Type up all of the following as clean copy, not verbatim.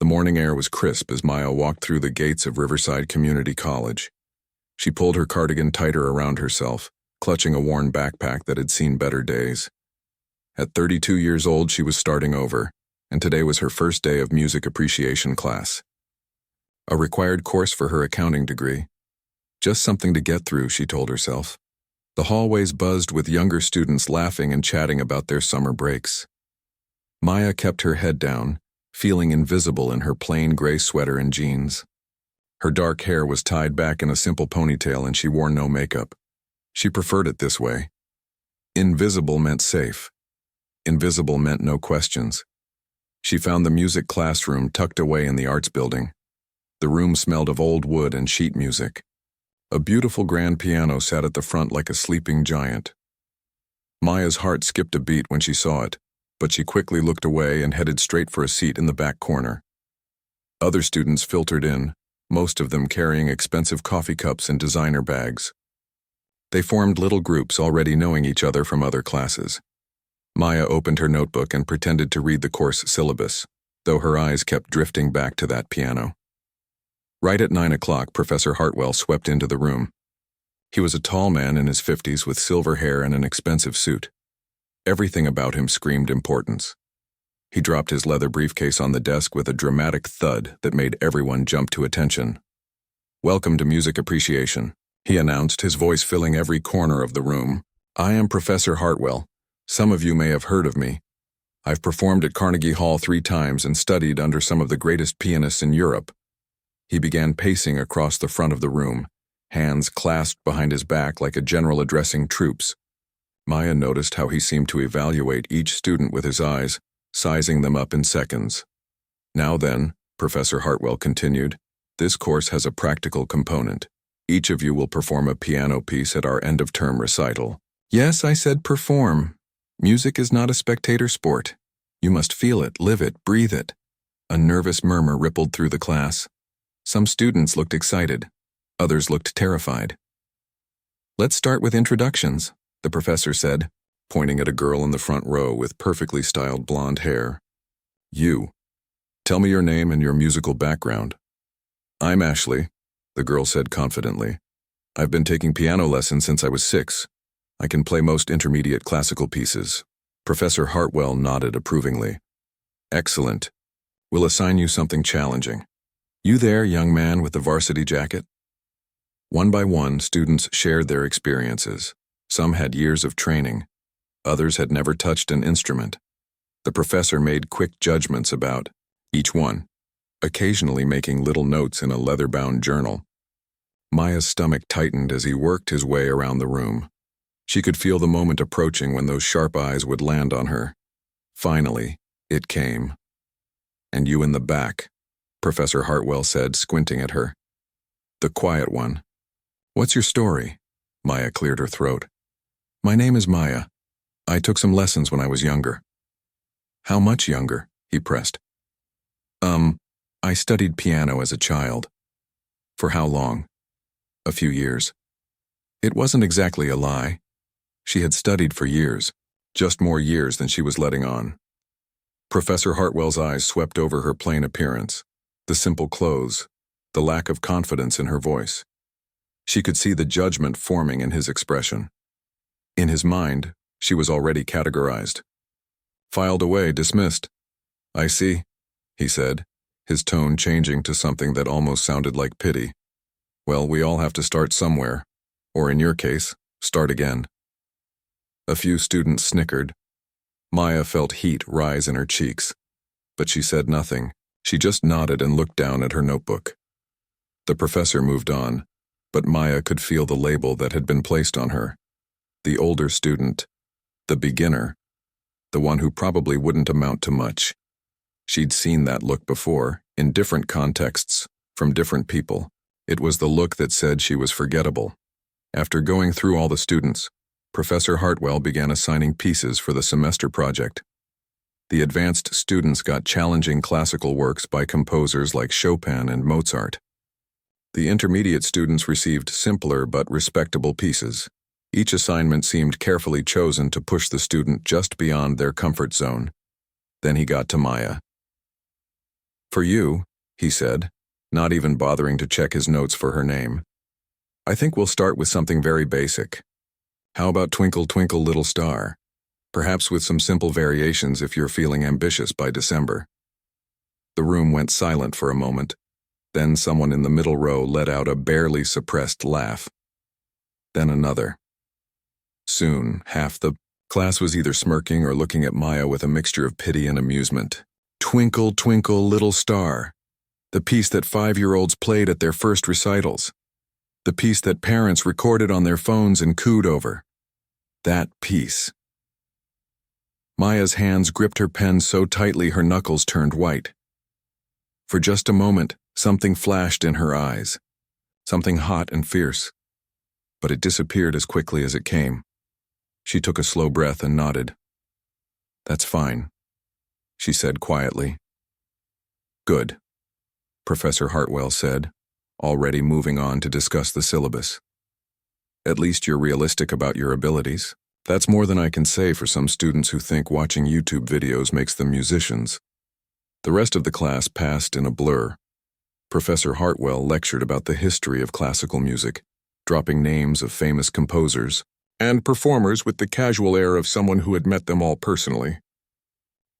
morning air was crisp as Maya walked through the gates of Riverside Community College. She pulled her cardigan tighter around herself, clutching a worn backpack that had seen better days. At 32 years old, she was starting over, and today was her first day of music appreciation class. A required course for her accounting degree. Just something to get through, she told herself. The hallways buzzed with younger students laughing and chatting about their summer breaks. Maya kept her head down, feeling invisible in her plain gray sweater and jeans. Her dark hair was tied back in a simple ponytail and she wore no makeup. She preferred it this way. Invisible meant safe. Invisible meant no questions. She found the music classroom tucked away in the arts building. The room smelled of old wood and sheet music. A beautiful grand piano sat at the front like a sleeping giant. Maya's heart skipped a beat when she saw it, but she quickly looked away and headed straight for a seat in the back corner. Other students filtered in, most of them carrying expensive coffee cups and designer bags. They formed little groups, already knowing each other from other classes. Maya opened her notebook and pretended to read the course syllabus, though her eyes kept drifting back to that piano. Right at 9 o'clock, Professor Hartwell swept into the room. He was a tall man in his 50s with silver hair and an expensive suit. Everything about him screamed importance. He dropped his leather briefcase on the desk with a dramatic thud that made everyone jump to attention. "Welcome to Music Appreciation," he announced, his voice filling every corner of the room. "I am Professor Hartwell. Some of you may have heard of me. I've performed at Carnegie Hall 3 times and studied under some of the greatest pianists in Europe." He began pacing across the front of the room, hands clasped behind his back like a general addressing troops. Maya noticed how he seemed to evaluate each student with his eyes, sizing them up in seconds. "Now then," Professor Hartwell continued, "this course has a practical component. Each of you will perform a piano piece at our end-of-term recital." "Yes," I said, "perform. Music is not a spectator sport. You must feel it, live it, breathe it." A nervous murmur rippled through the class. Some students looked excited. Others looked terrified. "Let's start with introductions," the professor said, pointing at a girl in the front row with perfectly styled blonde hair. "You. Tell me your name and your musical background." "I'm Ashley," the girl said confidently. "I've been taking piano lessons since I was 6. I can play most intermediate classical pieces." Professor Hartwell nodded approvingly. "Excellent. We'll assign you something challenging. You there, young man with the varsity jacket?" One by one, students shared their experiences. Some had years of training. Others had never touched an instrument. The professor made quick judgments about each one, occasionally making little notes in a leather-bound journal. Maya's stomach tightened as he worked his way around the room. She could feel the moment approaching when those sharp eyes would land on her. Finally, it came. "And you in the back," Professor Hartwell said, squinting at her. "The quiet one. What's your story?" Maya cleared her throat. "My name is Maya. I took some lessons when I was younger." "How much younger?" he pressed. I studied piano as a child." "For how long?" "A few years." It wasn't exactly a lie. She had studied for years, just more years than she was letting on. Professor Hartwell's eyes swept over her plain appearance, the simple clothes, the lack of confidence in her voice. She could see the judgment forming in his expression. In his mind, she was already categorized. "Filed away, dismissed." "I see," he said, his tone changing to something that almost sounded like pity. "Well, we all have to start somewhere, or in your case, start again." A few students snickered. Maya felt heat rise in her cheeks, but she said nothing. She just nodded and looked down at her notebook. The professor moved on, but Maya could feel the label that had been placed on her. The older student, the beginner, the one who probably wouldn't amount to much. She'd seen that look before, in different contexts, from different people. It was the look that said she was forgettable. After going through all the students, Professor Hartwell began assigning pieces for the semester project. The advanced students got challenging classical works by composers like Chopin and Mozart. The intermediate students received simpler but respectable pieces. Each assignment seemed carefully chosen to push the student just beyond their comfort zone. Then he got to Maya. For you, he said, not even bothering to check his notes for her name. I think we'll start with something very basic. How about Twinkle, Twinkle, Little Star? Perhaps with some simple variations if you're feeling ambitious by December. The room went silent for a moment. Then someone in the middle row let out a barely suppressed laugh. Then another. Soon, half the class was either smirking or looking at Maya with a mixture of pity and amusement. Twinkle, Twinkle, Little Star. The piece that 5-year-olds played at their first recitals. The piece that parents recorded on their phones and cooed over. That piece. Maya's hands gripped her pen so tightly her knuckles turned white. For just a moment, something flashed in her eyes. Something hot and fierce. But it disappeared as quickly as it came. She took a slow breath and nodded. That's fine, she said quietly. Good, Professor Hartwell said, already moving on to discuss the syllabus. At least you're realistic about your abilities. That's more than I can say for some students who think watching YouTube videos makes them musicians. The rest of the class passed in a blur. Professor Hartwell lectured about the history of classical music, dropping names of famous composers and performers with the casual air of someone who had met them all personally.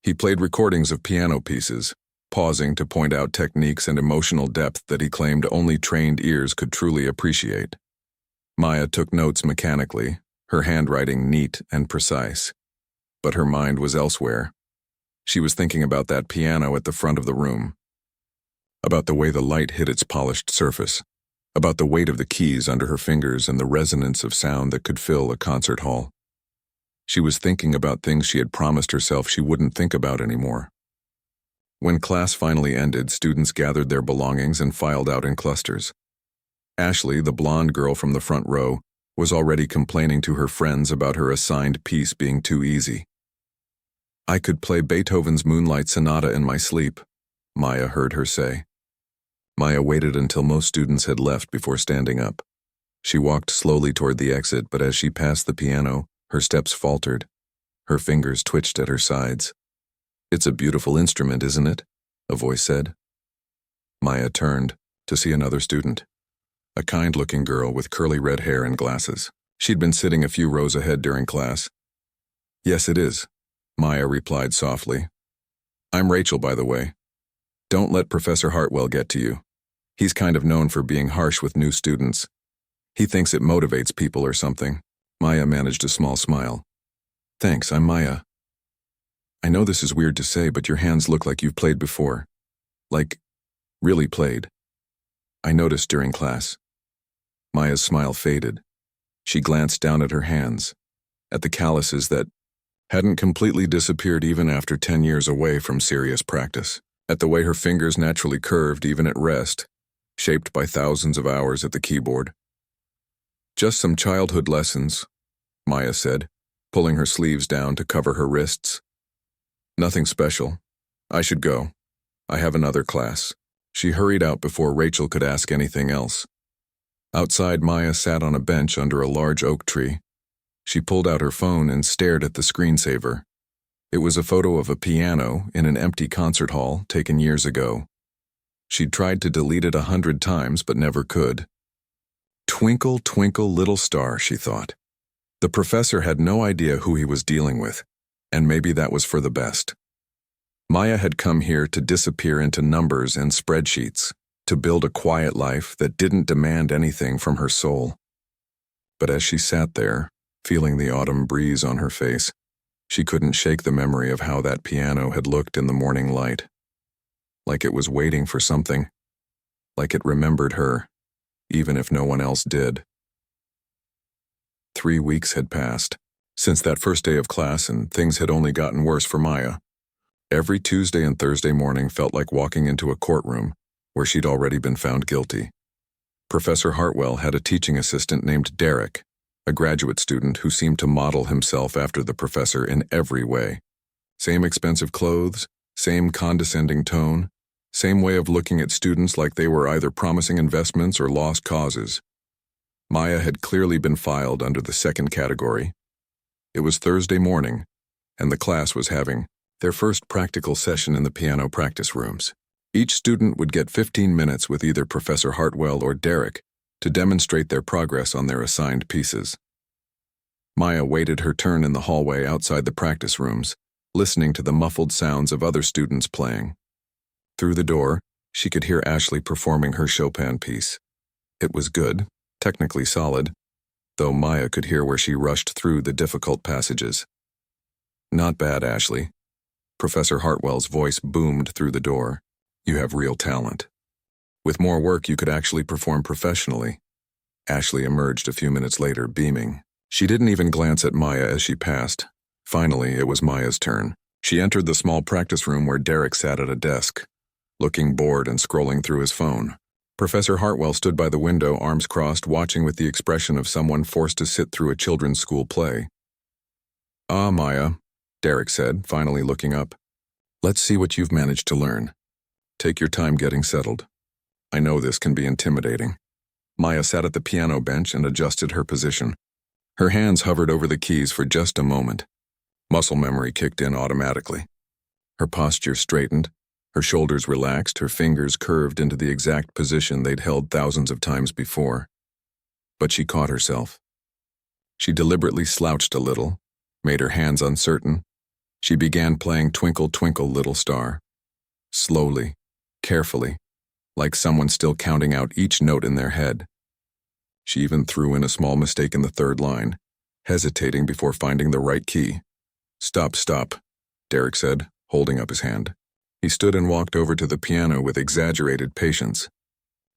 He played recordings of piano pieces, pausing to point out techniques and emotional depth that he claimed only trained ears could truly appreciate. Maya took notes mechanically, her handwriting neat and precise. But her mind was elsewhere. She was thinking about that piano at the front of the room, about the way the light hit its polished surface, about the weight of the keys under her fingers and the resonance of sound that could fill a concert hall. She was thinking about things she had promised herself she wouldn't think about anymore. When class finally ended, students gathered their belongings and filed out in clusters. Ashley, the blonde girl from the front row, was already complaining to her friends about her assigned piece being too easy. I could play Beethoven's Moonlight Sonata in my sleep, Maya heard her say. Maya waited until most students had left before standing up. She walked slowly toward the exit, but as she passed the piano, her steps faltered. Her fingers twitched at her sides. It's a beautiful instrument, isn't it? A voice said. Maya turned to see another student, a kind-looking girl with curly red hair and glasses. She'd been sitting a few rows ahead during class. Yes, it is, Maya replied softly. I'm Rachel, by the way. Don't let Professor Hartwell get to you. He's kind of known for being harsh with new students. He thinks it motivates people or something. Maya managed a small smile. Thanks, I'm Maya. I know this is weird to say, but your hands look like you've played before. Like, really played. I noticed during class. Maya's smile faded. She glanced down at her hands, at the calluses that hadn't completely disappeared even after 10 years away from serious practice, at the way her fingers naturally curved even at rest, shaped by thousands of hours at the keyboard. Just some childhood lessons, Maya said, pulling her sleeves down to cover her wrists. Nothing special. I should go. I have another class. She hurried out before Rachel could ask anything else. Outside, Maya sat on a bench under a large oak tree. She pulled out her phone and stared at the screensaver. It was a photo of a piano in an empty concert hall taken years ago. She'd tried to delete it 100 times but never could. Twinkle, twinkle, little star, she thought. The professor had no idea who he was dealing with, and maybe that was for the best. Maya had come here to disappear into numbers and spreadsheets, to build a quiet life that didn't demand anything from her soul. But as she sat there, feeling the autumn breeze on her face, she couldn't shake the memory of how that piano had looked in the morning light. Like it was waiting for something. Like it remembered her, even if no one else did. 3 weeks had passed since that first day of class, and things had only gotten worse for Maya. Every Tuesday and Thursday morning felt like walking into a courtroom where she'd already been found guilty. Professor Hartwell had a teaching assistant named Derek, a graduate student who seemed to model himself after the professor in every way. Same expensive clothes, same condescending tone, same way of looking at students like they were either promising investments or lost causes. Maya had clearly been filed under the second category. It was Thursday morning, and the class was having their first practical session in the piano practice rooms. Each student would get 15 minutes with either Professor Hartwell or Derek to demonstrate their progress on their assigned pieces. Maya waited her turn in the hallway outside the practice rooms, listening to the muffled sounds of other students playing. Through the door, she could hear Ashley performing her Chopin piece. It was good, technically solid, though Maya could hear where she rushed through the difficult passages. "Not bad, Ashley." Professor Hartwell's voice boomed through the door. "You have real talent. With more work, you could actually perform professionally." Ashley emerged a few minutes later, beaming. She didn't even glance at Maya as she passed. Finally, it was Maya's turn. She entered the small practice room where Derek sat at a desk, looking bored and scrolling through his phone. Professor Hartwell stood by the window, arms crossed, watching with the expression of someone forced to sit through a children's school play. "Ah, Maya," Derek said, finally looking up. "Let's see what you've managed to learn. Take your time getting settled. I know this can be intimidating." Maya sat at the piano bench and adjusted her position. Her hands hovered over the keys for just a moment. Muscle memory kicked in automatically. Her posture straightened, her shoulders relaxed, her fingers curved into the exact position they'd held thousands of times before. But she caught herself. She deliberately slouched a little, made her hands uncertain. She began playing Twinkle, Twinkle, Little Star. Slowly, carefully, like someone still counting out each note in their head. She even threw in a small mistake in the third line, hesitating before finding the right key. "Stop, stop," Derek said, holding up his hand. He stood and walked over to the piano with exaggerated patience.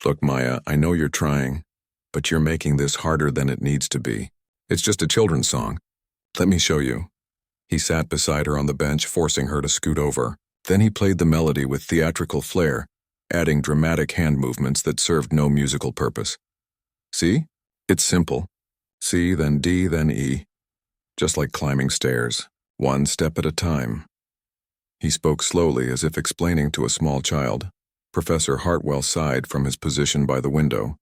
"Look, Maya, I know you're trying, but you're making this harder than it needs to be. It's just a children's song. Let me show you." He sat beside her on the bench, forcing her to scoot over. Then he played the melody with theatrical flair, adding dramatic hand movements that served no musical purpose. "See? It's simple. C, then D, then E. Just like climbing stairs, one step at a time." He spoke slowly, as if explaining to a small child. Professor Hartwell sighed from his position by the window.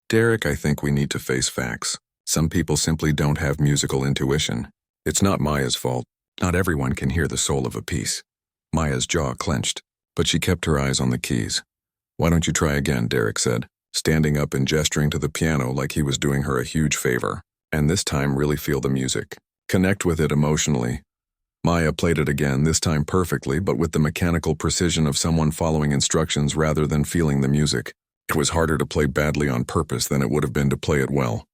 "Derek, I think we need to face facts. Some people simply don't have musical intuition. It's not Maya's fault. Not everyone can hear the soul of a piece." Maya's jaw clenched, but she kept her eyes on the keys. "Why don't you try again?" Derek said, standing up and gesturing to the piano like he was doing her a huge favor. "And this time really feel the music. Connect with it emotionally." Maya played it again, this time perfectly, but with the mechanical precision of someone following instructions rather than feeling the music. It was harder to play badly on purpose than it would have been to play it well.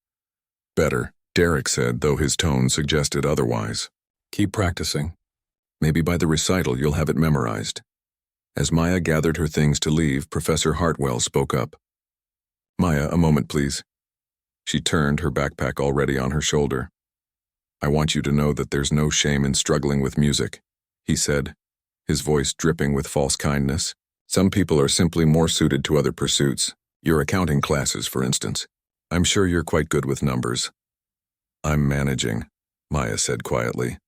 "Better," Derek said, though his tone suggested otherwise. "Keep practicing. Maybe by the recital you'll have it memorized." As Maya gathered her things to leave, Professor Hartwell spoke up. "Maya, a moment, please." She turned, her backpack already on her shoulder. "I want you to know that there's no shame in struggling with music," he said, his voice dripping with false kindness. "Some people are simply more suited to other pursuits. Your accounting classes, for instance. I'm sure you're quite good with numbers." "I'm managing," Maya said quietly.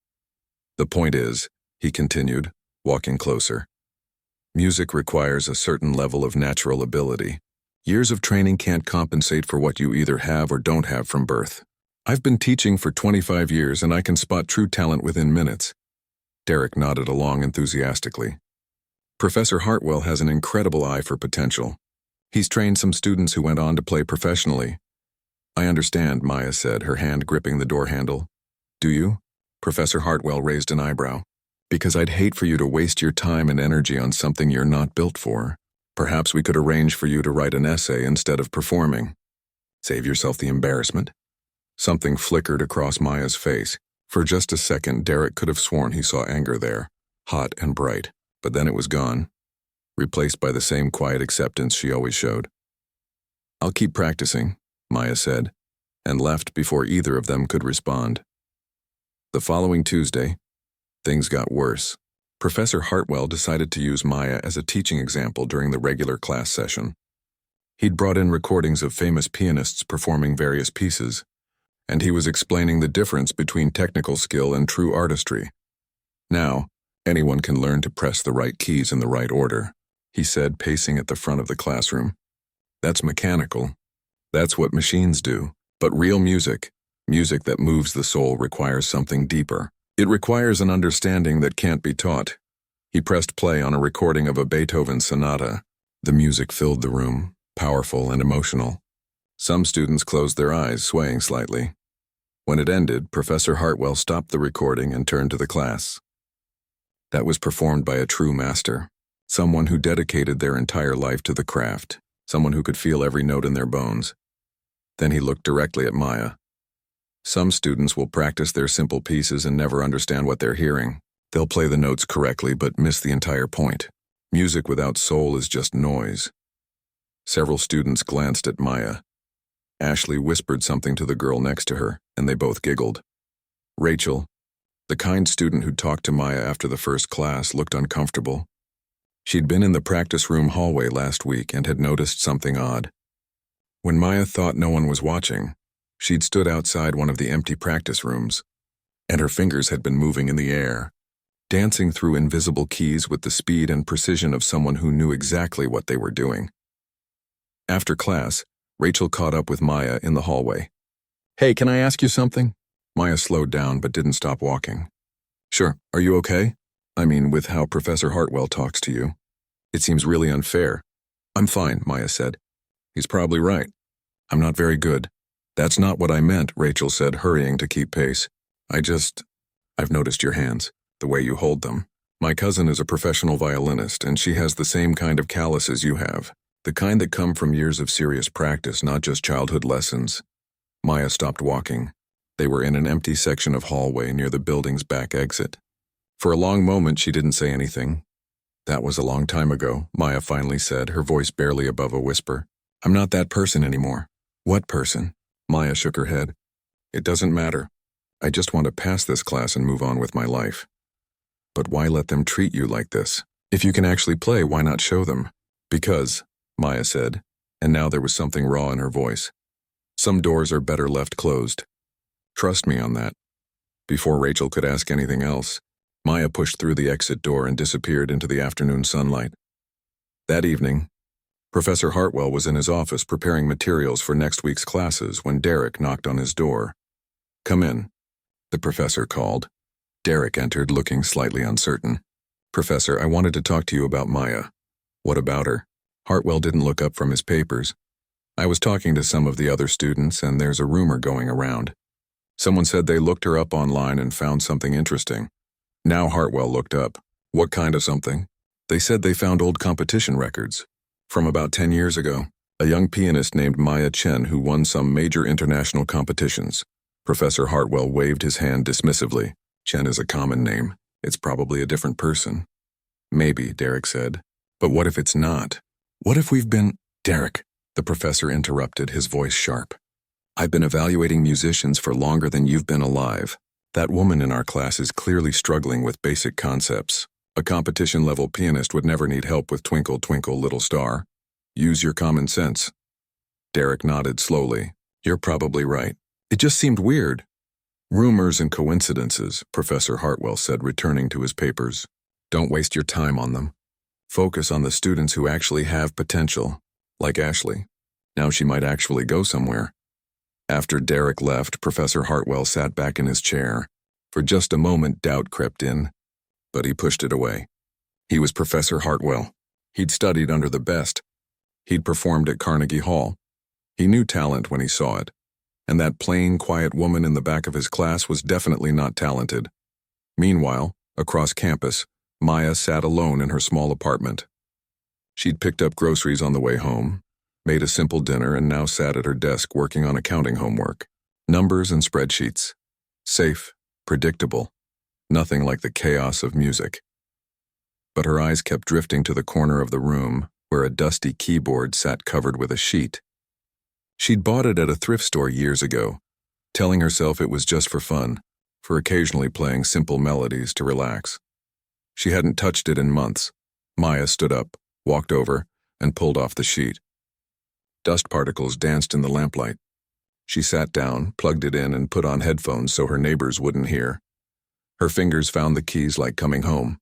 "The point is," he continued, walking closer, "music requires a certain level of natural ability. Years of training can't compensate for what you either have or don't have from birth. I've been teaching for 25 years and I can spot true talent within minutes." Derek nodded along enthusiastically. "Professor Hartwell has an incredible eye for potential. He's trained some students who went on to play professionally." "I understand," Maya said, her hand gripping the door handle. "Do you?" Professor Hartwell raised an eyebrow. "Because I'd hate for you to waste your time and energy on something you're not built for. Perhaps we could arrange for you to write an essay instead of performing. Save yourself the embarrassment." Something flickered across Maya's face. For just a second, Derek could have sworn he saw anger there, hot and bright, but then it was gone, replaced by the same quiet acceptance she always showed. "I'll keep practicing," Maya said, and left before either of them could respond. The following Tuesday, things got worse. Professor Hartwell decided to use Maya as a teaching example during the regular class session. He'd brought in recordings of famous pianists performing various pieces, and he was explaining the difference between technical skill and true artistry. "Now, anyone can learn to press the right keys in the right order," he said, pacing at the front of the classroom. "That's mechanical. That's what machines do. But real music, music that moves the soul, requires something deeper. It requires an understanding that can't be taught." He pressed play on a recording of a Beethoven sonata, The music filled the room, powerful and emotional. Some students closed their eyes, swaying slightly. When it ended, Professor Hartwell stopped the recording and turned to the class. That was performed by a true master, someone who dedicated their entire life to the craft, someone who could feel every note in their bones. Then he looked directly at Maya. Some students will practice their simple pieces and never understand what they're hearing. They'll play the notes correctly but miss the entire point. Music without soul is just noise. Several students glanced at Maya. Ashley whispered something to the girl next to her, and they both giggled. Rachel, the kind student who'd talked to Maya after the first class, looked uncomfortable. She'd been in the practice room hallway last week and had noticed something odd. When Maya thought no one was watching, she'd stood outside one of the empty practice rooms, and her fingers had been moving in the air, dancing through invisible keys with the speed and precision of someone who knew exactly what they were doing. After class, Rachel caught up with Maya in the hallway. "Hey, can I ask you something?" Maya slowed down but didn't stop walking. "Sure, are you okay? I mean, with how Professor Hartwell talks to you. It seems really unfair." "I'm fine," Maya said. "He's probably right. I'm not very good." "That's not what I meant," Rachel said, hurrying to keep pace. I've noticed your hands, the way you hold them. My cousin is a professional violinist, and she has the same kind of calluses you have. The kind that come from years of serious practice, not just childhood lessons." Maya stopped walking. They were in an empty section of hallway near the building's back exit. For a long moment, she didn't say anything. "That was a long time ago," Maya finally said, her voice barely above a whisper. "I'm not that person anymore." "What person?" Maya shook her head. "It doesn't matter. I just want to pass this class and move on with my life." "But why let them treat you like this? If you can actually play, why not show them?" "Because," Maya said, and now there was something raw in her voice, "some doors are better left closed. Trust me on that." Before Rachel could ask anything else, Maya pushed through the exit door and disappeared into the afternoon sunlight. That evening, Professor Hartwell was in his office preparing materials for next week's classes when Derek knocked on his door. "Come in," the professor called. Derek entered, looking slightly uncertain. "Professor, I wanted to talk to you about Maya." "What about her?" Hartwell didn't look up from his papers. "I was talking to some of the other students, and there's a rumor going around. Someone said they looked her up online and found something interesting." Now Hartwell looked up. "What kind of something?" "They said they found old competition records. From about 10 years ago, a young pianist named Maya Chen who won some major international competitions." Professor Hartwell waved his hand dismissively. "Chen is a common name. It's probably a different person." "Maybe," Derek said. "But what if it's not? What if we've been—" "Derek," the professor interrupted, his voice sharp. "I've been evaluating musicians for longer than you've been alive. That woman in our class is clearly struggling with basic concepts. A competition-level pianist would never need help with Twinkle, Twinkle, Little Star. Use your common sense." Derek nodded slowly. "You're probably right. It just seemed weird." "Rumors and coincidences," Professor Hartwell said, returning to his papers. "Don't waste your time on them. Focus on the students who actually have potential, like Ashley. Now she might actually go somewhere." After Derek left, Professor Hartwell sat back in his chair. For just a moment, doubt crept in, but he pushed it away. He was Professor Hartwell. He'd studied under the best. He'd performed at Carnegie Hall. He knew talent when he saw it, and that plain, quiet woman in the back of his class was definitely not talented. Meanwhile, across campus, Maya sat alone in her small apartment. She'd picked up groceries on the way home, made a simple dinner, and now sat at her desk working on accounting homework. Numbers and spreadsheets. Safe, predictable, nothing like the chaos of music. But her eyes kept drifting to the corner of the room, where a dusty keyboard sat covered with a sheet. She'd bought it at a thrift store years ago, telling herself it was just for fun, for occasionally playing simple melodies to relax. She hadn't touched it in months. Maya stood up, walked over, and pulled off the sheet. Dust particles danced in the lamplight. She sat down, plugged it in, and put on headphones so her neighbors wouldn't hear. Her fingers found the keys like coming home,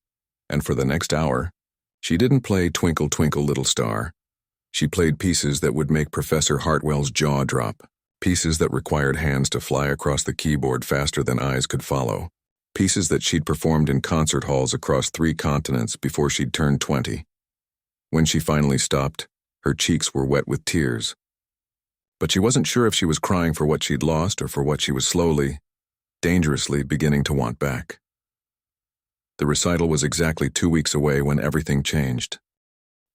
and for the next hour, she didn't play Twinkle, Twinkle, Little Star. She played pieces that would make Professor Hartwell's jaw drop, pieces that required hands to fly across the keyboard faster than eyes could follow, pieces that she'd performed in concert halls across 3 continents before she'd turned 20. When she finally stopped, her cheeks were wet with tears. But she wasn't sure if she was crying for what she'd lost or for what she was slowly, dangerously beginning to want back. The recital was exactly 2 weeks away when everything changed.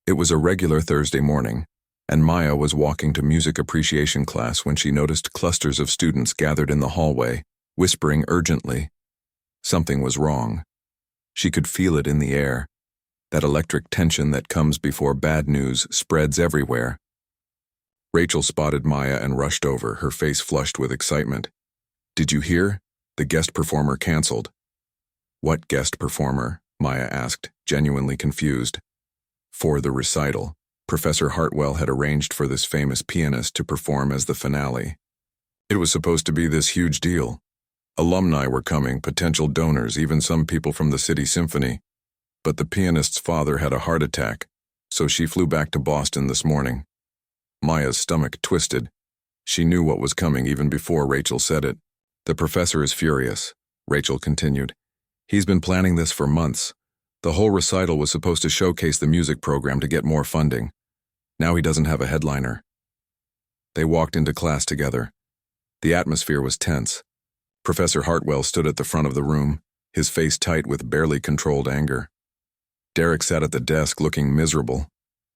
It was a regular Thursday morning, and Maya was walking to music appreciation class when she noticed clusters of students gathered in the hallway, whispering urgently. Something was wrong. She could feel it in the air, that electric tension that comes before bad news spreads everywhere. Rachel spotted Maya and rushed over, her face flushed with excitement. "Did you hear? The guest performer canceled." "What guest performer?" Maya asked, genuinely confused. For the recital, Professor Hartwell had arranged for this famous pianist to perform as the finale. It was supposed to be this huge deal. Alumni were coming, potential donors, even some people from the City Symphony. But the pianist's father had a heart attack, so she flew back to Boston this morning. Maya's stomach twisted. She knew what was coming even before Rachel said it. "The professor is furious," Rachel continued. "He's been planning this for months. The whole recital was supposed to showcase the music program to get more funding. Now he doesn't have a headliner." They walked into class together. The atmosphere was tense. Professor Hartwell stood at the front of the room, his face tight with barely controlled anger. Derek sat at the desk looking miserable,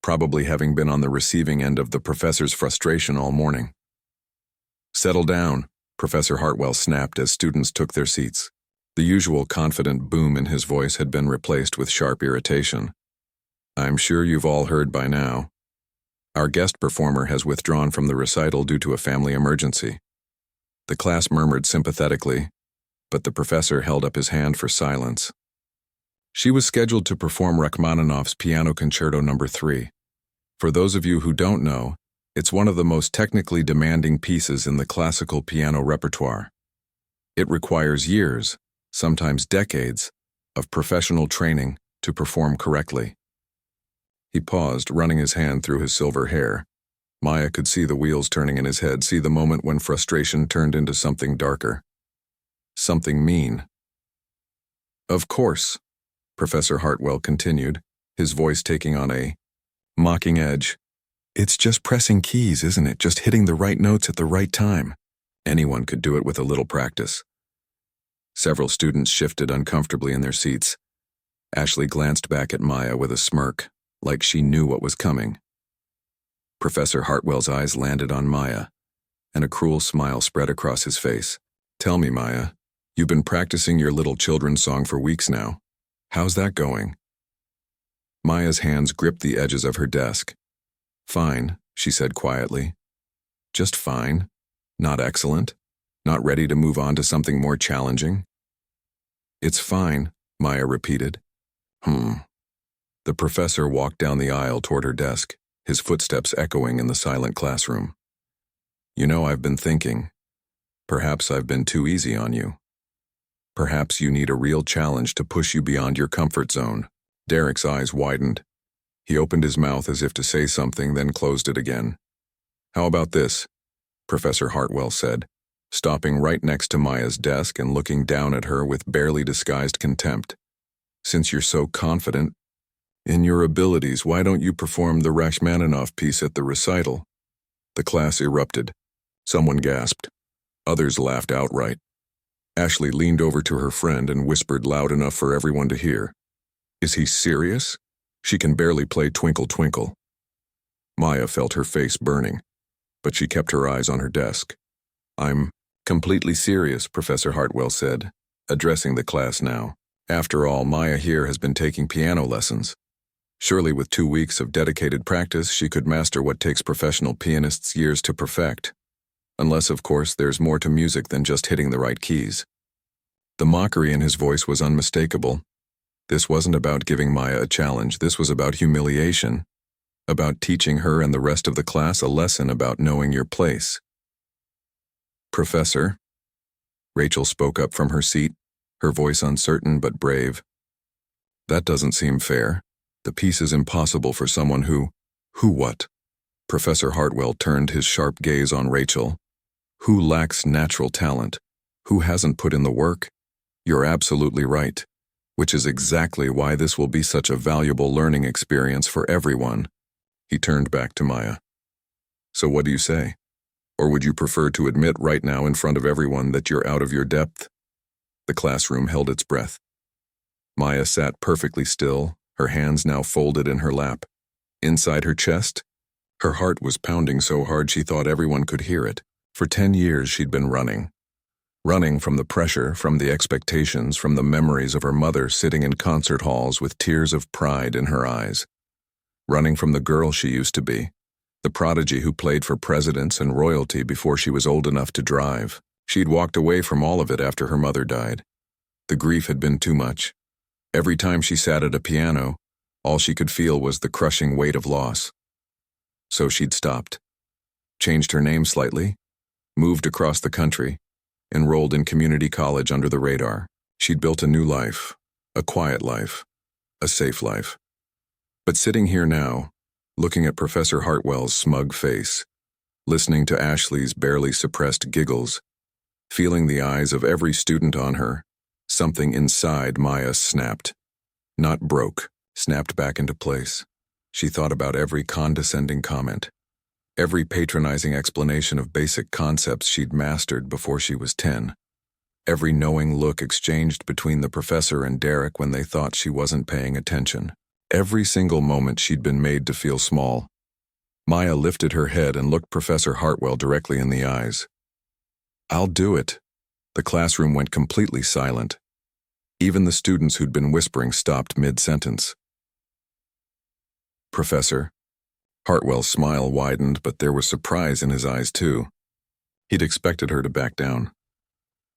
probably having been on the receiving end of the professor's frustration all morning. "Settle down," Professor Hartwell snapped as students took their seats. The usual confident boom in his voice had been replaced with sharp irritation. "I'm sure you've all heard by now. Our guest performer has withdrawn from the recital due to a family emergency." The class murmured sympathetically, but the professor held up his hand for silence. She was scheduled to perform Rachmaninoff's Piano Concerto No. 3. For those of you who don't know, it's one of the most technically demanding pieces in the classical piano repertoire. It requires years, sometimes decades, of professional training to perform correctly. He paused, running his hand through his silver hair. Maya could see the wheels turning in his head, see the moment when frustration turned into something darker. Something mean. "Of course," Professor Hartwell continued, his voice taking on a mocking edge. "It's just pressing keys, isn't it? Just hitting the right notes at the right time. Anyone could do it with a little practice." Several students shifted uncomfortably in their seats. Ashley glanced back at Maya with a smirk, like she knew what was coming. Professor Hartwell's eyes landed on Maya, and a cruel smile spread across his face. "Tell me, Maya, you've been practicing your little children's song for weeks now. How's that going?" Maya's hands gripped the edges of her desk. "Fine," she said quietly. "Just fine. Not excellent. Not ready to move on to something more challenging." "It's fine," Maya repeated. The professor walked down the aisle toward her desk, his footsteps echoing in the silent classroom. "You know, I've been thinking. Perhaps I've been too easy on you. Perhaps you need a real challenge to push you beyond your comfort zone." Derek's eyes widened. He opened his mouth as if to say something, then closed it again. "How about this?" Professor Hartwell said, stopping right next to Maya's desk and looking down at her with barely disguised contempt. "Since you're so confident in your abilities, why don't you perform the Rachmaninoff piece at the recital?" The class erupted. Someone gasped. Others laughed outright. Ashley leaned over to her friend and whispered loud enough for everyone to hear. "Is he serious? She can barely play Twinkle Twinkle." Maya felt her face burning, but she kept her eyes on her desk. "I'm completely serious," Professor Hartwell said, addressing the class now. "After all, Maya here has been taking piano lessons. Surely with 2 weeks of dedicated practice, she could master what takes professional pianists years to perfect. Unless, of course, there's more to music than just hitting the right keys." The mockery in his voice was unmistakable. This wasn't about giving Maya a challenge. This was about humiliation, about teaching her and the rest of the class a lesson about knowing your place. "Professor," Rachel spoke up from her seat, her voice uncertain but brave. "That doesn't seem fair. The piece is impossible for someone who what?" Professor Hartwell turned his sharp gaze on Rachel. "Who lacks natural talent? Who hasn't put in the work? You're absolutely right. which is exactly why this will be such a valuable learning experience for everyone. He turned back to Maya. So what do you say? Or would you prefer to admit right now in front of everyone that you're out of your depth? The classroom held its breath. Maya sat perfectly still, her hands now folded in her lap. Inside her chest, her heart was pounding so hard she thought everyone could hear it. For 10 years she'd been running. Running from the pressure, from the expectations, from the memories of her mother sitting in concert halls with tears of pride in her eyes. Running from the girl she used to be, the prodigy who played for presidents and royalty before she was old enough to drive. She'd walked away from all of it after her mother died. The grief had been too much. Every time she sat at a piano, all she could feel was the crushing weight of loss. So she'd stopped, changed her name slightly, moved across the country, enrolled in community college under the radar. She'd built a new life, a quiet life, a safe life. But sitting here now, looking at Professor Hartwell's smug face, listening to Ashley's barely suppressed giggles, feeling the eyes of every student on her, something inside Maya snapped. Not broke, snapped back into place. She thought about every condescending comment, every patronizing explanation of basic concepts she'd mastered before she was 10, every knowing look exchanged between the professor and Derek when they thought she wasn't paying attention. Every single moment she'd been made to feel small. Maya lifted her head and looked Professor Hartwell directly in the eyes. "I'll do it." The classroom went completely silent. Even the students who'd been whispering stopped mid-sentence. "Professor." Hartwell's smile widened, but there was surprise in his eyes too. He'd expected her to back down.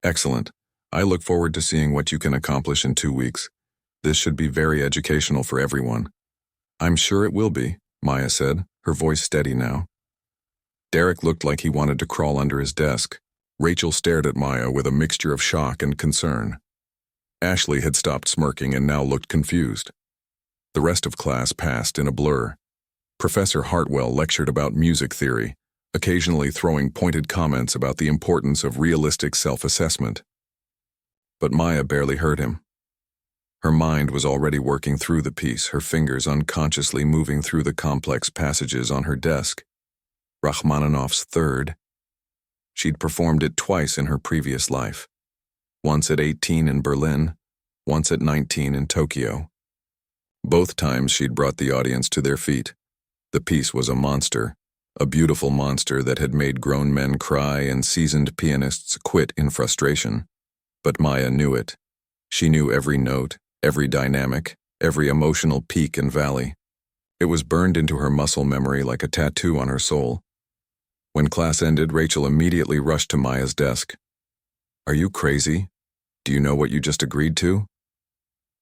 "Excellent. I look forward to seeing what you can accomplish in 2 weeks. This should be very educational for everyone." "I'm sure it will be," Maya said, her voice steady now. Derek looked like he wanted to crawl under his desk. Rachel stared at Maya with a mixture of shock and concern. Ashley had stopped smirking and now looked confused. The rest of class passed in a blur. Professor Hartwell lectured about music theory, occasionally throwing pointed comments about the importance of realistic self-assessment. But Maya barely heard him. Her mind was already working through the piece, her fingers unconsciously moving through the complex passages on her desk. Rachmaninoff's Third. She'd performed it twice in her previous life. Once at 18 in Berlin, once at 19 in Tokyo. Both times she'd brought the audience to their feet. The piece was a monster, a beautiful monster that had made grown men cry and seasoned pianists quit in frustration. But Maya knew it. She knew every note, every dynamic, every emotional peak and valley. It was burned into her muscle memory like a tattoo on her soul. When class ended, Rachel immediately rushed to Maya's desk. "Are you crazy? Do you know what you just agreed to?"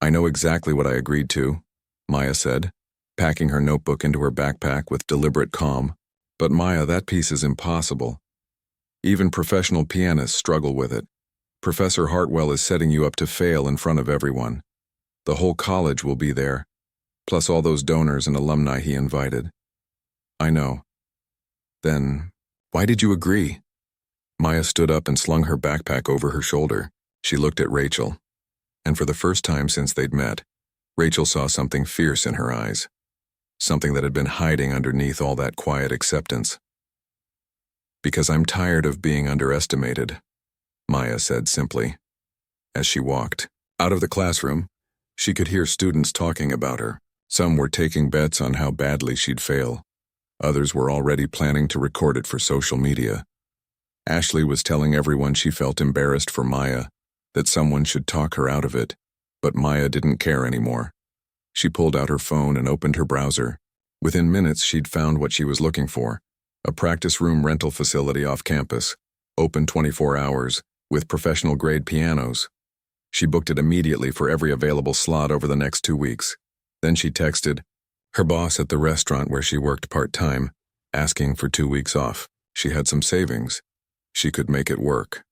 "I know exactly what I agreed to," Maya said, packing her notebook into her backpack with deliberate calm. "But Maya, that piece is impossible. Even professional pianists struggle with it. Professor Hartwell is setting you up to fail in front of everyone. The whole college will be there, plus all those donors and alumni he invited." "I know." "Then, why did you agree?" Maya stood up and slung her backpack over her shoulder. She looked at Rachel, and for the first time since they'd met, Rachel saw something fierce in her eyes, something that had been hiding underneath all that quiet acceptance. "Because I'm tired of being underestimated," Maya said simply. As she walked out of the classroom, she could hear students talking about her. Some were taking bets on how badly she'd fail. Others were already planning to record it for social media. Ashley was telling everyone she felt embarrassed for Maya, that someone should talk her out of it, but Maya didn't care anymore. She pulled out her phone and opened her browser. Within minutes, she'd found what she was looking for, a practice room rental facility off campus, open 24 hours, with professional-grade pianos. She booked it immediately for every available slot over the next 2 weeks. Then she texted her boss at the restaurant where she worked part-time, asking for 2 weeks off. She had some savings. She could make it work.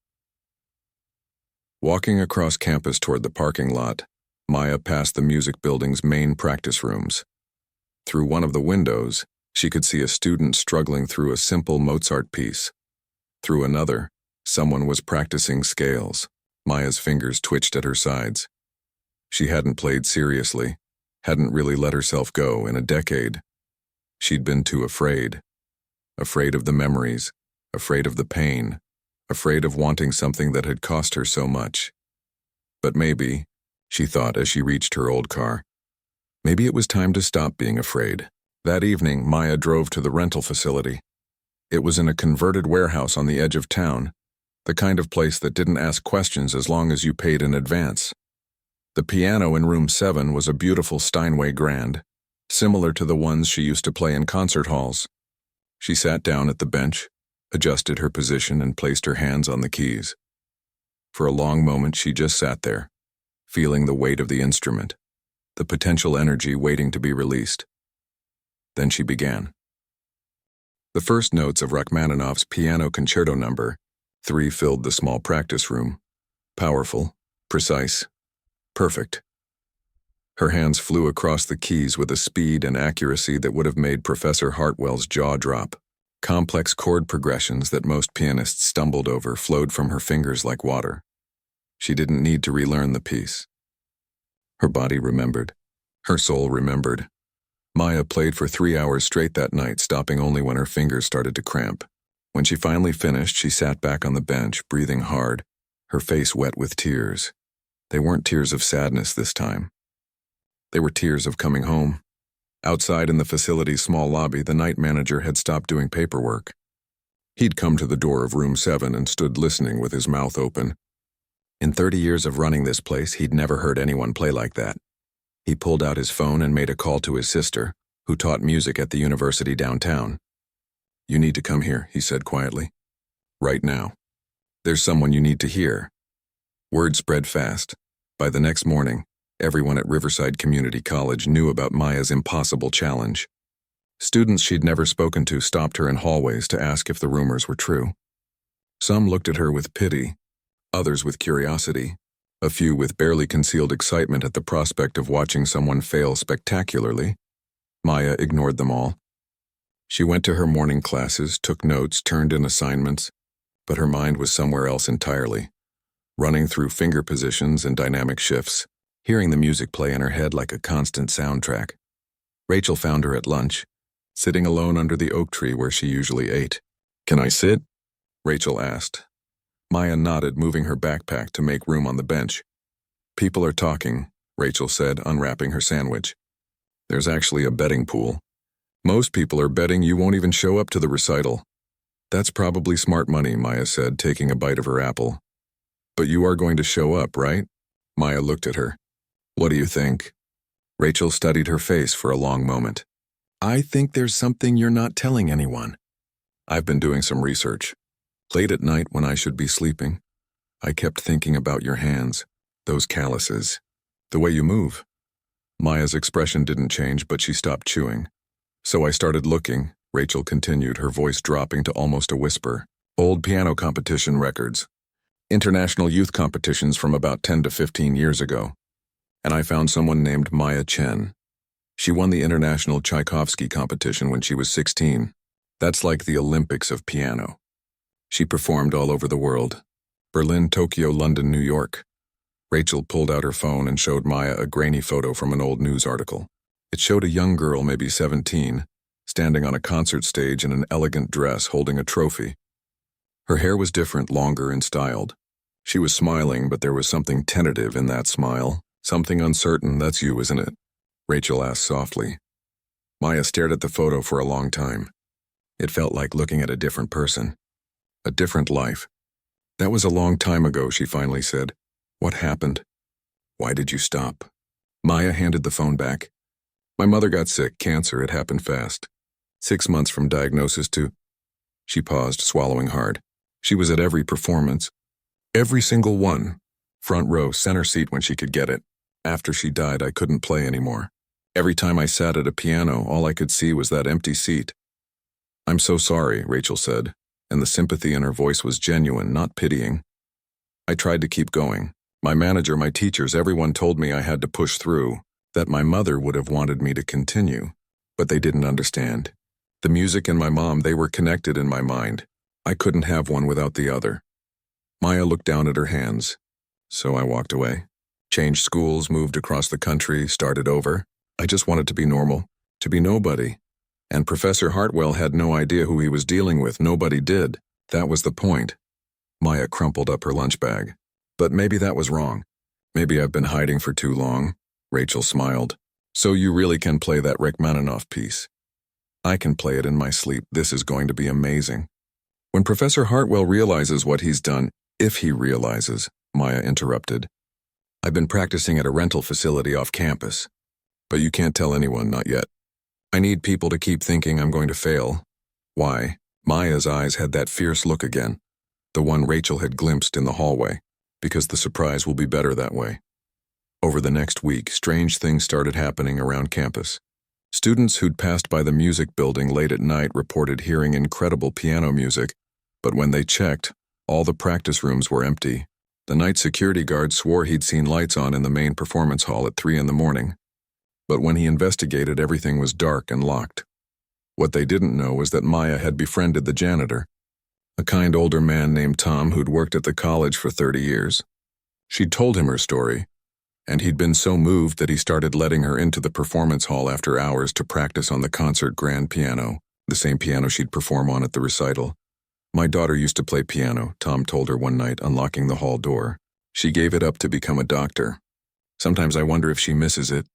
Walking across campus toward the parking lot, Maya passed the music building's main practice rooms. Through one of the windows, she could see a student struggling through a simple Mozart piece. Through another, someone was practicing scales. Maya's fingers twitched at her sides. She hadn't played seriously, hadn't really let herself go in a decade. She'd been too afraid. Afraid of the memories, afraid of the pain, afraid of wanting something that had cost her so much. But maybe, she thought as she reached her old car, maybe it was time to stop being afraid. That evening, Maya drove to the rental facility. It was in a converted warehouse on the edge of town, the kind of place that didn't ask questions as long as you paid in advance. The piano in room 7 was a beautiful Steinway grand, similar to the ones she used to play in concert halls. She sat down at the bench, adjusted her position, and placed her hands on the keys. For a long moment she just sat there, feeling the weight of the instrument, the potential energy waiting to be released. Then she began. The first notes of Rachmaninoff's Piano Concerto No. 3 filled the small practice room. Powerful, precise, perfect. Her hands flew across the keys with a speed and accuracy that would have made Professor Hartwell's jaw drop. Complex chord progressions that most pianists stumbled over flowed from her fingers like water. She didn't need to relearn the piece. Her body remembered. Her soul remembered. Maya played for 3 hours straight that night, stopping only when her fingers started to cramp. When she finally finished, she sat back on the bench, breathing hard, her face wet with tears. They weren't tears of sadness this time. They were tears of coming home. Outside in the facility's small lobby, the night manager had stopped doing paperwork. He'd come to the door of room 7 and stood listening with his mouth open. In 30 years of running this place, he'd never heard anyone play like that. He pulled out his phone and made a call to his sister, who taught music at the university downtown. "You need to come here," he said quietly. "Right now. There's someone you need to hear." Word spread fast. By the next morning, everyone at Riverside Community College knew about Maya's impossible challenge. Students she'd never spoken to stopped her in hallways to ask if the rumors were true. Some looked at her with pity, others with curiosity, a few with barely concealed excitement at the prospect of watching someone fail spectacularly. Maya ignored them all. She went to her morning classes, took notes, turned in assignments, but her mind was somewhere else entirely, running through finger positions and dynamic shifts, hearing the music play in her head like a constant soundtrack. Rachel found her at lunch, sitting alone under the oak tree where she usually ate. "Can I sit?" Rachel asked. Maya nodded, moving her backpack to make room on the bench. "People are talking," Rachel said, unwrapping her sandwich. "There's actually a betting pool. Most people are betting you won't even show up to the recital." "That's probably smart money," Maya said, taking a bite of her apple. "But you are going to show up, right?" Maya looked at her. "What do you think?" Rachel studied her face for a long moment. "I think there's something you're not telling anyone." "I've been doing some research. Late at night when I should be sleeping, I kept thinking about your hands, those calluses, the way you move." Maya's expression didn't change, but she stopped chewing. "So I started looking," Rachel continued, her voice dropping to almost a whisper. "Old piano competition records. International youth competitions from about 10 to 15 years ago. And I found someone named Maya Chen. She won the International Tchaikovsky competition when she was 16. That's like the Olympics of piano. She performed all over the world. Berlin, Tokyo, London, New York." Rachel pulled out her phone and showed Maya a grainy photo from an old news article. It showed a young girl, maybe 17, standing on a concert stage in an elegant dress holding a trophy. Her hair was different, longer and styled. She was smiling, but there was something tentative in that smile. "Something uncertain, that's you, isn't it?" Rachel asked softly. Maya stared at the photo for a long time. It felt like looking at a different person. A different life. "That was a long time ago," she finally said. "What happened? Why did you stop?" Maya handed the phone back. "My mother got sick, cancer, it happened fast. 6 months from diagnosis to..." She paused, swallowing hard. She was at every performance. Every single one. Front row, center seat when she could get it. After she died, I couldn't play anymore. Every time I sat at a piano, all I could see was that empty seat. "I'm so sorry," Rachel said, and the sympathy in her voice was genuine, not pitying. "I tried to keep going. My manager, my teachers, everyone told me I had to push through, that my mother would have wanted me to continue, but they didn't understand. The music and my mom, they were connected in my mind. I couldn't have one without the other." Maya looked down at her hands. "So I walked away." Changed schools, moved across the country, started over. I just wanted to be normal, to be nobody. And Professor Hartwell had no idea who he was dealing with. Nobody did. That was the point. Maya crumpled up her lunch bag. But maybe that was wrong. Maybe I've been hiding for too long. Rachel smiled. So you really can play that Rachmaninoff piece. I can play it in my sleep. This is going to be amazing. When Professor Hartwell realizes what he's done, if he realizes, Maya interrupted. I've been practicing at a rental facility off campus. But you can't tell anyone, not yet. I need people to keep thinking I'm going to fail. Why? Maya's eyes had that fierce look again, the one Rachel had glimpsed in the hallway, because the surprise will be better that way. Over the next week, strange things started happening around campus. Students who'd passed by the music building late at night reported hearing incredible piano music, but when they checked, all the practice rooms were empty. The night security guard swore he'd seen lights on in the main performance hall at 3 a.m. But when he investigated, everything was dark and locked. What they didn't know was that Maya had befriended the janitor, a kind older man named Tom who'd worked at the college for 30 years. She'd told him her story, and he'd been so moved that he started letting her into the performance hall after hours to practice on the concert grand piano, the same piano she'd perform on at the recital. My daughter used to play piano, Tom told her one night, unlocking the hall door. She gave it up to become a doctor. Sometimes I wonder if she misses it.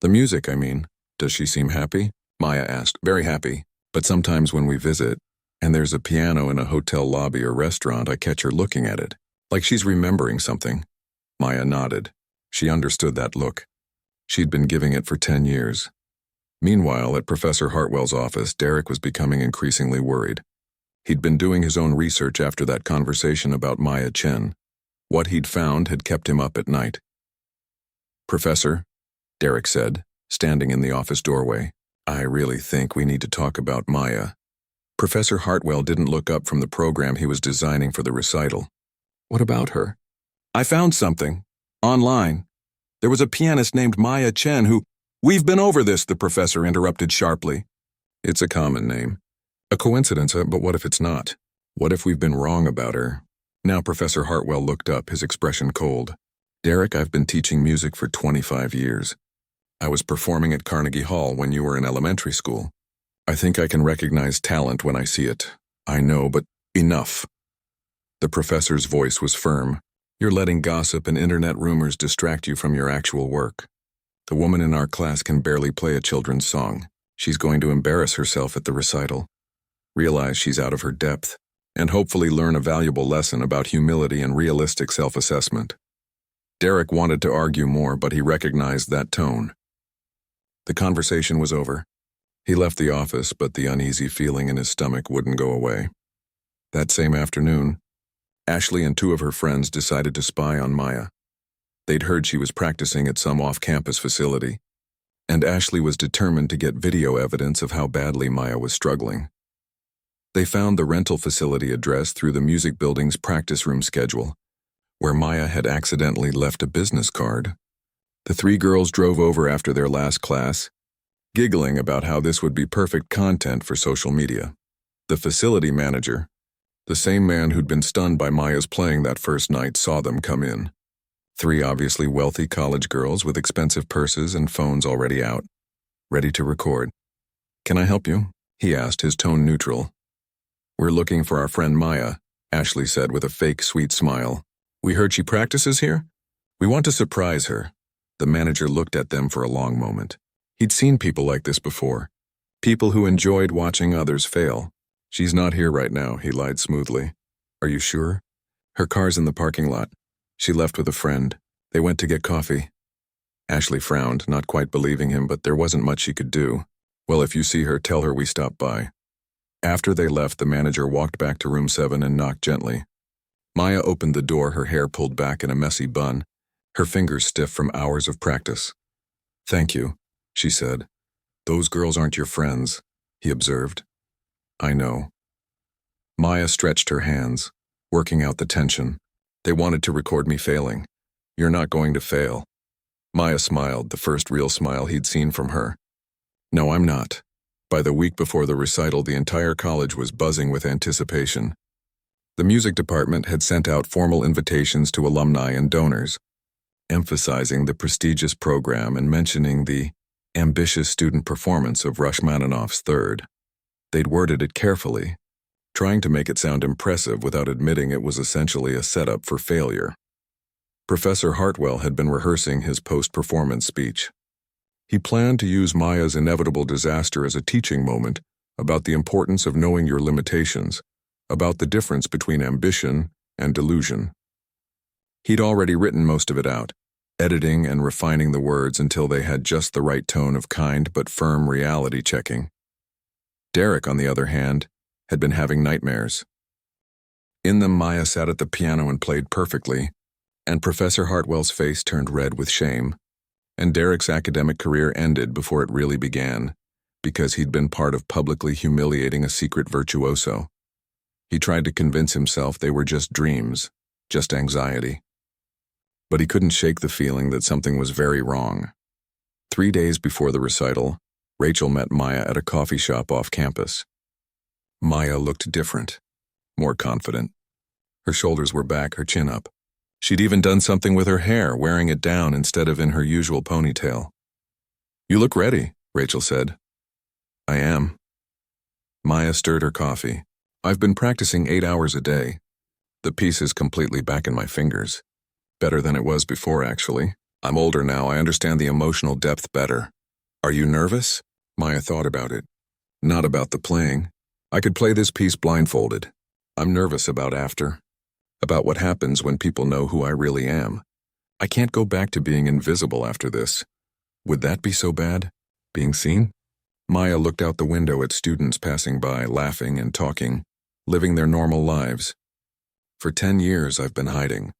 The music, I mean. Does she seem happy? Maya asked. Very happy. But sometimes when we visit, and there's a piano in a hotel lobby or restaurant, I catch her looking at it, like she's remembering something. Maya nodded. She understood that look. She'd been giving it for 10 years. Meanwhile, at Professor Hartwell's office, Derek was becoming increasingly worried. He'd been doing his own research after that conversation about Maya Chen. What he'd found had kept him up at night. Professor, Derek said, standing in the office doorway, I really think we need to talk about Maya. Professor Hartwell didn't look up from the program he was designing for the recital. What about her? I found something. Online. There was a pianist named Maya Chen who— We've been over this, the professor interrupted sharply. It's a common name. A coincidence, but what if it's not? What if we've been wrong about her? Now Professor Hartwell looked up, his expression cold. Derek, I've been teaching music for 25 years. I was performing at Carnegie Hall when you were in elementary school. I think I can recognize talent when I see it. I know, but enough. The professor's voice was firm. You're letting gossip and internet rumors distract you from your actual work. The woman in our class can barely play a children's song. She's going to embarrass herself at the recital, realize she's out of her depth, and hopefully learn a valuable lesson about humility and realistic self-assessment. Derek wanted to argue more, but he recognized that tone. The conversation was over. He left the office, but the uneasy feeling in his stomach wouldn't go away. That same afternoon, Ashley and 2 of her friends decided to spy on Maya. They'd heard she was practicing at some off-campus facility, and Ashley was determined to get video evidence of how badly Maya was struggling. They found the rental facility address through the music building's practice room schedule, where Maya had accidentally left a business card. The 3 girls drove over after their last class, giggling about how this would be perfect content for social media. The facility manager, the same man who'd been stunned by Maya's playing that first night, saw them come in. 3 obviously wealthy college girls with expensive purses and phones already out, ready to record. Can I help you? He asked, his tone neutral. We're looking for our friend Maya, Ashley said with a fake sweet smile. We heard she practices here? We want to surprise her. The manager looked at them for a long moment. He'd seen people like this before. People who enjoyed watching others fail. She's not here right now, he lied smoothly. Are you sure? Her car's in the parking lot. She left with a friend. They went to get coffee. Ashley frowned, not quite believing him, but there wasn't much she could do. Well, if you see her, tell her we stopped by. After they left, the manager walked back to room 7 and knocked gently. Maya opened the door, her hair pulled back in a messy bun, her fingers stiff from hours of practice. Thank you, she said. Those girls aren't your friends, he observed. I know. Maya stretched her hands, working out the tension. They wanted to record me failing. You're not going to fail. Maya smiled, the first real smile he'd seen from her. No, I'm not. By the week before the recital, the entire college was buzzing with anticipation. The music department had sent out formal invitations to alumni and donors. emphasizing the prestigious program and mentioning the ambitious student performance of Rachmaninoff's Third. They'd worded it carefully, trying to make it sound impressive without admitting it was essentially a setup for failure. Professor Hartwell had been rehearsing his post-performance speech. He planned to use Maya's inevitable disaster as a teaching moment about the importance of knowing your limitations, about the difference between ambition and delusion. He'd already written most of it out, editing and refining the words until they had just the right tone of kind but firm reality checking. Derek, on the other hand, had been having nightmares. In them, Maya sat at the piano and played perfectly, and Professor Hartwell's face turned red with shame, and Derek's academic career ended before it really began, because he'd been part of publicly humiliating a secret virtuoso. He tried to convince himself they were just dreams, just anxiety. But he couldn't shake the feeling that something was very wrong. 3 days before the recital, Rachel met Maya at a coffee shop off campus. Maya looked different, more confident. Her shoulders were back, her chin up. She'd even done something with her hair, wearing it down instead of in her usual ponytail. "You look ready," Rachel said. "I am." Maya stirred her coffee. "I've been practicing 8 hours a day. The piece is completely back in my fingers. Better than it was before, actually. I'm older now, I understand the emotional depth better." "Are you nervous?" Maya thought about it. "Not about the playing. I could play this piece blindfolded. I'm nervous about after. About what happens when people know who I really am. I can't go back to being invisible after this. Would that be so bad? Being seen?" Maya looked out the window at students passing by, laughing and talking, living their normal lives. "For 10 years I've been hiding,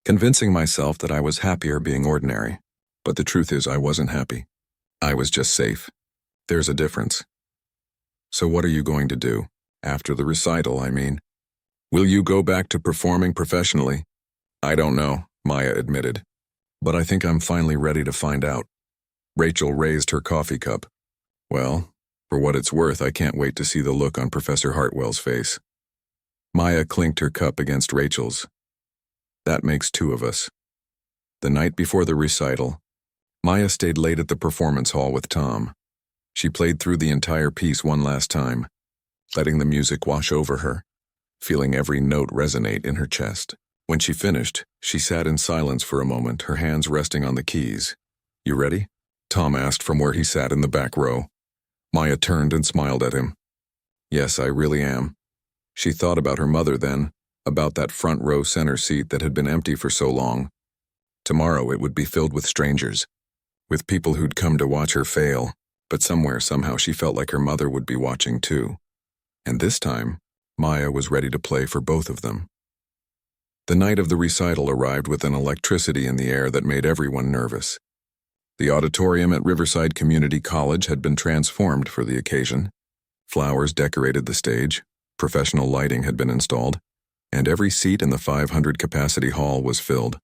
convincing myself that I was happier being ordinary. But the truth is I wasn't happy. I was just safe. There's a difference." "So what are you going to do? After the recital, I mean. Will you go back to performing professionally?" "I don't know," Maya admitted. "But I think I'm finally ready to find out." Rachel raised her coffee cup. "Well, for what it's worth, I can't wait to see the look on Professor Hartwell's face." Maya clinked her cup against Rachel's. "That makes 2 of us." The night before the recital, Maya stayed late at the performance hall with Tom. She played through the entire piece one last time, letting the music wash over her, feeling every note resonate in her chest. When she finished, she sat in silence for a moment, her hands resting on the keys. "You ready?" Tom asked from where he sat in the back row. Maya turned and smiled at him. "Yes, I really am." She thought about her mother then, about that front row center seat that had been empty for so long. Tomorrow it would be filled with strangers, with people who'd come to watch her fail, but somewhere, somehow, she felt like her mother would be watching too. And this time, Maya was ready to play for both of them. The night of the recital arrived with an electricity in the air that made everyone nervous. The auditorium at Riverside Community College had been transformed for the occasion. Flowers decorated the stage, professional lighting had been installed, and every seat in the 500-capacity hall was filled.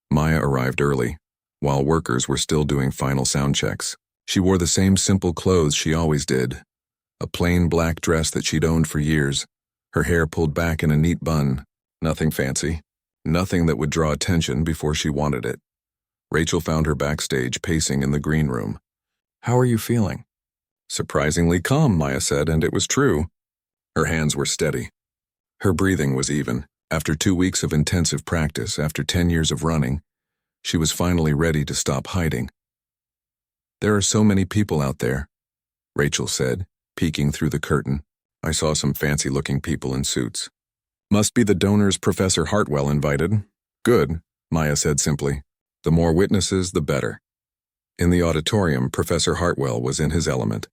Maya arrived early, while workers were still doing final sound checks. She wore the same simple clothes she always did, a plain black dress that she'd owned for years, her hair pulled back in a neat bun. Nothing fancy, nothing that would draw attention before she wanted it. Rachel found her backstage, pacing in the green room. "How are you feeling?" "Surprisingly calm," Maya said, and it was true. Her hands were steady. Her breathing was even. After 2 weeks of intensive practice, after 10 years of running, she was finally ready to stop hiding. "There are so many people out there," Rachel said, peeking through the curtain. "I saw some fancy-looking people in suits." "Must be the donors Professor Hartwell invited." "Good," Maya said simply. "The more witnesses, the better." In the auditorium, Professor Hartwell was in his element.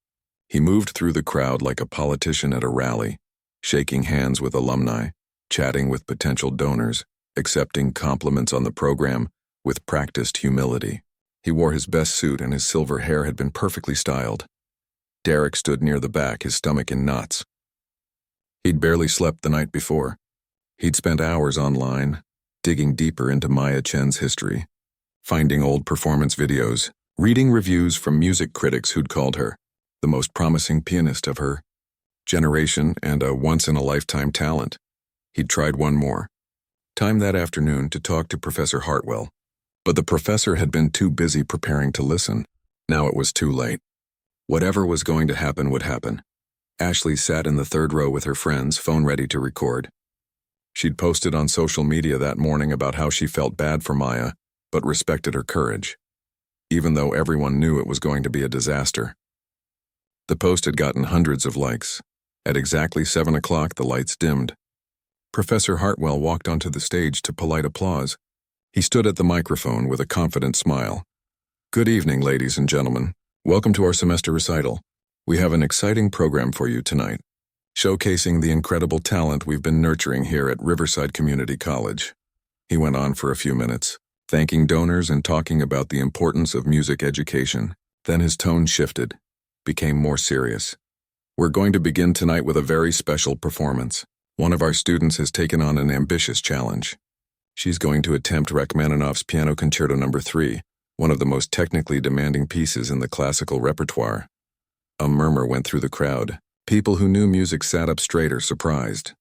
He moved through the crowd like a politician at a rally, shaking hands with alumni, chatting with potential donors, accepting compliments on the program with practiced humility. He wore his best suit and his silver hair had been perfectly styled. Derek stood near the back, his stomach in knots. He'd barely slept the night before. He'd spent hours online, digging deeper into Maya Chen's history, finding old performance videos, reading reviews from music critics who'd called her the most promising pianist of her generation and a once-in-a-lifetime talent. He'd tried one more time that afternoon to talk to Professor Hartwell, But the professor had been too busy preparing to listen. Now it was too late. Whatever was going to happen would happen. Ashley sat in the third row with her friends, phone ready to record. She'd posted on social media that morning about how she felt bad for Maya, but respected her courage, even though everyone knew it was going to be a disaster. The post had gotten hundreds of likes. At exactly 7 o'clock, the lights dimmed. Professor Hartwell walked onto the stage to polite applause. He stood at the microphone with a confident smile. "Good evening, ladies and gentlemen. Welcome to our semester recital. We have an exciting program for you tonight, showcasing the incredible talent we've been nurturing here at Riverside Community College." He went on for a few minutes, thanking donors and talking about the importance of music education. Then his tone shifted, became more serious. "We're going to begin tonight with a very special performance. One of our students has taken on an ambitious challenge. She's going to attempt Rachmaninoff's Piano Concerto No. 3, one of the most technically demanding pieces in the classical repertoire." A murmur went through the crowd. People who knew music sat up straighter, surprised.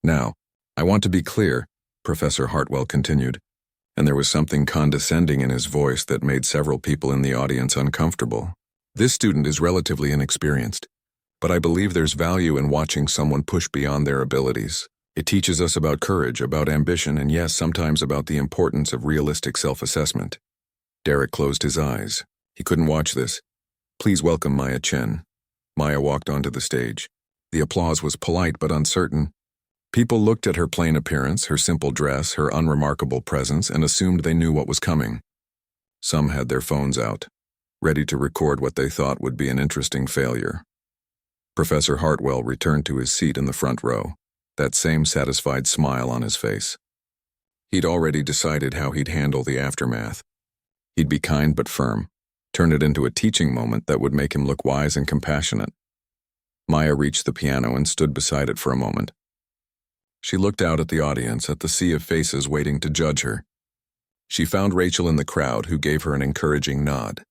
"Now, I want to be clear," Professor Hartwell continued, and there was something condescending in his voice that made several people in the audience uncomfortable. "This student is relatively inexperienced, but I believe there's value in watching someone push beyond their abilities. It teaches us about courage, about ambition, and yes, sometimes about the importance of realistic self-assessment." Derek closed his eyes. He couldn't watch this. "Please welcome Maya Chen." Maya walked onto the stage. The applause was polite but uncertain. People looked at her plain appearance, her simple dress, her unremarkable presence, and assumed they knew what was coming. Some had their phones out, ready to record what they thought would be an interesting failure. Professor Hartwell returned to his seat in the front row, that same satisfied smile on his face. He'd already decided how he'd handle the aftermath. He'd be kind but firm, turn it into a teaching moment that would make him look wise and compassionate. Maya reached the piano and stood beside it for a moment. She looked out at the audience, at the sea of faces waiting to judge her. She found Rachel in the crowd, who gave her an encouraging nod.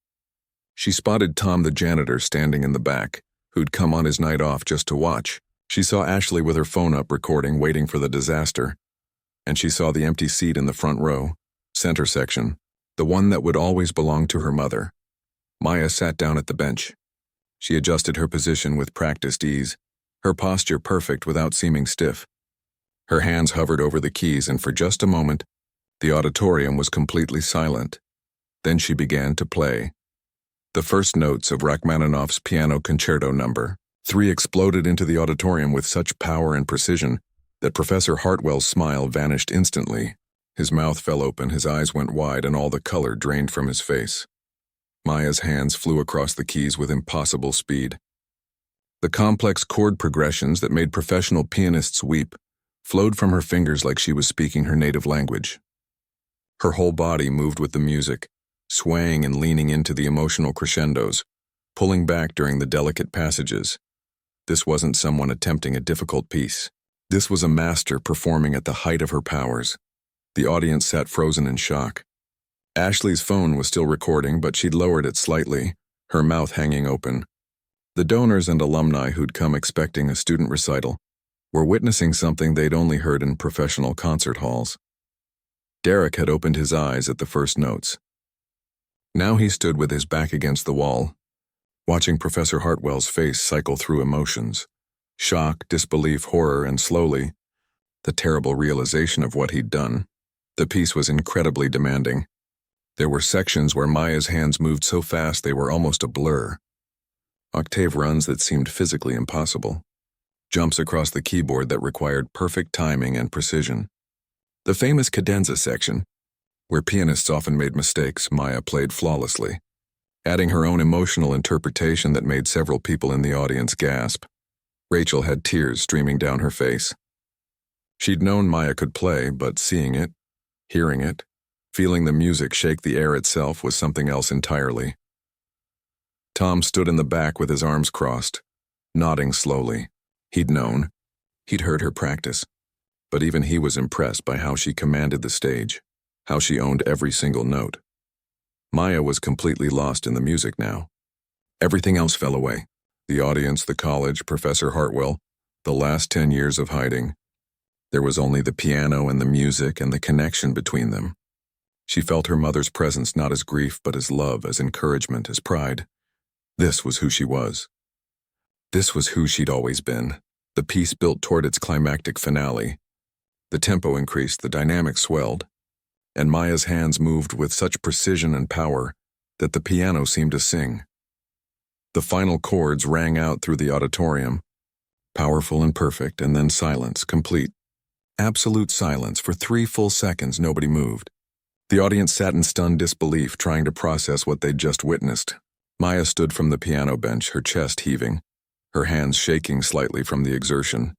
She spotted Tom the janitor standing in the back, who'd come on his night off just to watch. She saw Ashley with her phone up recording, waiting for the disaster. And she saw the empty seat in the front row, center section, the one that would always belong to her mother. Maya sat down at the bench. She adjusted her position with practiced ease, her posture perfect without seeming stiff. Her hands hovered over the keys, and for just a moment, the auditorium was completely silent. Then she began to play. The first notes of Rachmaninoff's Piano Concerto No. 3 exploded into the auditorium with such power and precision that Professor Hartwell's smile vanished instantly. His mouth fell open, his eyes went wide, and all the color drained from his face. Maya's hands flew across the keys with impossible speed. The complex chord progressions that made professional pianists weep flowed from her fingers like she was speaking her native language. Her whole body moved with the music, swaying and leaning into the emotional crescendos, pulling back during the delicate passages. This wasn't someone attempting a difficult piece. This was a master performing at the height of her powers. The audience sat frozen in shock. Ashley's phone was still recording, but she'd lowered it slightly, her mouth hanging open. The donors and alumni who'd come expecting a student recital were witnessing something they'd only heard in professional concert halls. Derek had opened his eyes at the first notes. Now he stood with his back against the wall, watching Professor Hartwell's face cycle through emotions: shock, disbelief, horror, and slowly, the terrible realization of what he'd done. The piece was incredibly demanding. There were sections where Maya's hands moved so fast they were almost a blur. Octave runs that seemed physically impossible. Jumps across the keyboard that required perfect timing and precision. The famous cadenza section, where pianists often made mistakes, Maya played flawlessly, adding her own emotional interpretation that made several people in the audience gasp. Rachel had tears streaming down her face. She'd known Maya could play, but seeing it, hearing it, feeling the music shake the air itself was something else entirely. Tom stood in the back with his arms crossed, nodding slowly. He'd known. He'd heard her practice. But even he was impressed by how she commanded the stage, how she owned every single note. Maya was completely lost in the music now. Everything else fell away. The audience, the college, Professor Hartwell, the last 10 years of hiding. There was only the piano and the music and the connection between them. She felt her mother's presence not as grief but as love, as encouragement, as pride. This was who she was. This was who she'd always been. The piece built toward its climactic finale. The tempo increased, the dynamic swelled, and Maya's hands moved with such precision and power that the piano seemed to sing. The final chords rang out through the auditorium, powerful and perfect, and then silence, complete. Absolute silence. For 3 full seconds, nobody moved. The audience sat in stunned disbelief, trying to process what they'd just witnessed. Maya stood from the piano bench, her chest heaving, her hands shaking slightly from the exertion.